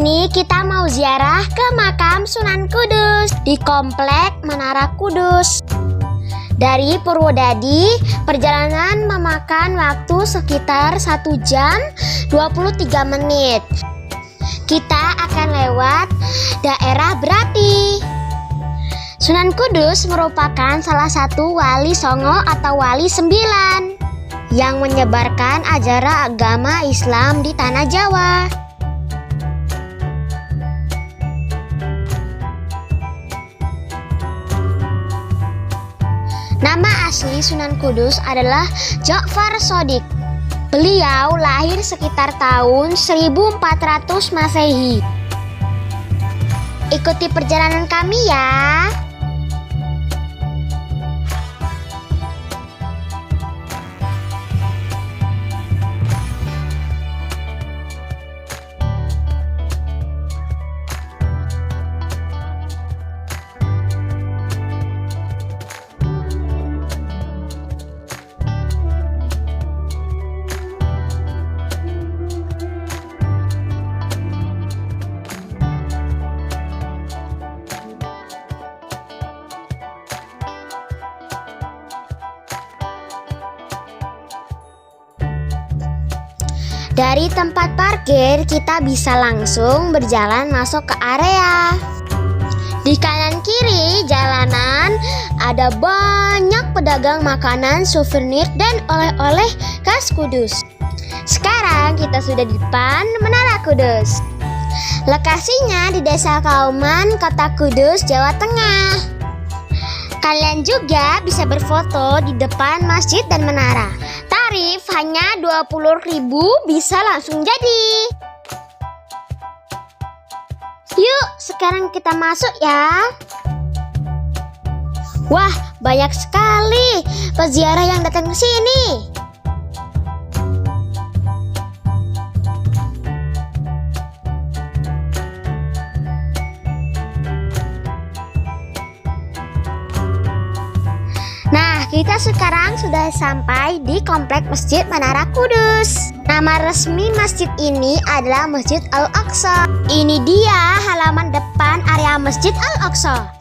ini kita mau ziarah ke makam Sunan Kudus di Komplek Menara Kudus. Dari Purwodadi, perjalanan memakan waktu sekitar 1 jam 23 menit. Kita akan lewat daerah Berati. Sunan Kudus merupakan salah satu wali Songo atau wali 9 yang menyebarkan ajaran agama Islam di tanah Jawa. Nama asli Sunan Kudus adalah Ja'far Shodiq. Beliau lahir sekitar tahun 1400 Masehi. Ikuti perjalanan kami ya. Dari tempat parkir kita bisa langsung berjalan masuk ke area. Di kanan kiri jalanan ada banyak pedagang makanan, souvenir, dan oleh-oleh khas Kudus. Sekarang kita sudah di depan Menara Kudus. Lokasinya di Desa Kauman, Kota Kudus, Jawa Tengah. Kalian juga bisa berfoto di depan masjid dan menara. Tarif hanya 20.000, bisa langsung jadi. Yuk, sekarang kita masuk ya. Wah, banyak sekali peziarah yang datang ke sini. Nah, kita sekarang sudah sampai di Komplek Masjid Menara Kudus. Nama resmi masjid ini adalah Masjid Al-Aqsa. Ini dia halaman depan area Masjid Al-Aqsa.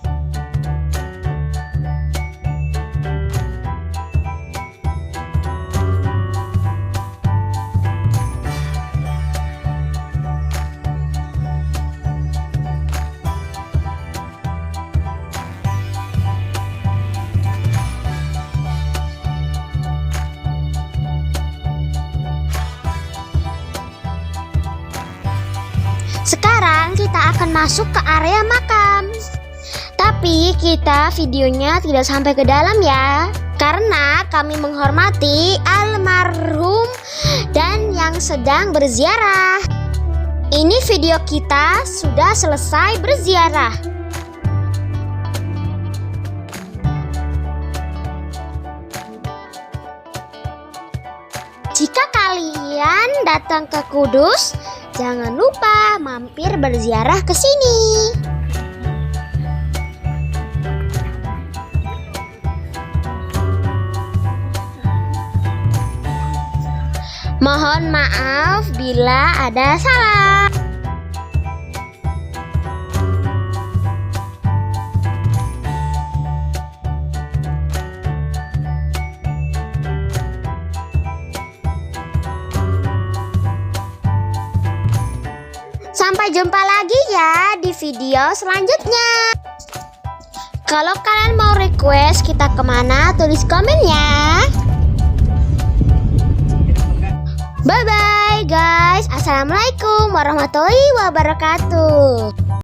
Sekarang kita akan masuk ke area makam. Tapi kita videonya tidak sampai ke dalam ya, karena kami menghormati almarhum dan yang sedang berziarah. Ini video kita sudah selesai berziarah. Jika kalian datang ke Kudus, jangan lupa mampir berziarah ke sini. Mohon maaf bila ada salah. Sampai jumpa lagi ya di video selanjutnya. Kalau kalian mau request kita kemana, tulis komen ya. Bye bye guys. Assalamualaikum warahmatullahi wabarakatuh.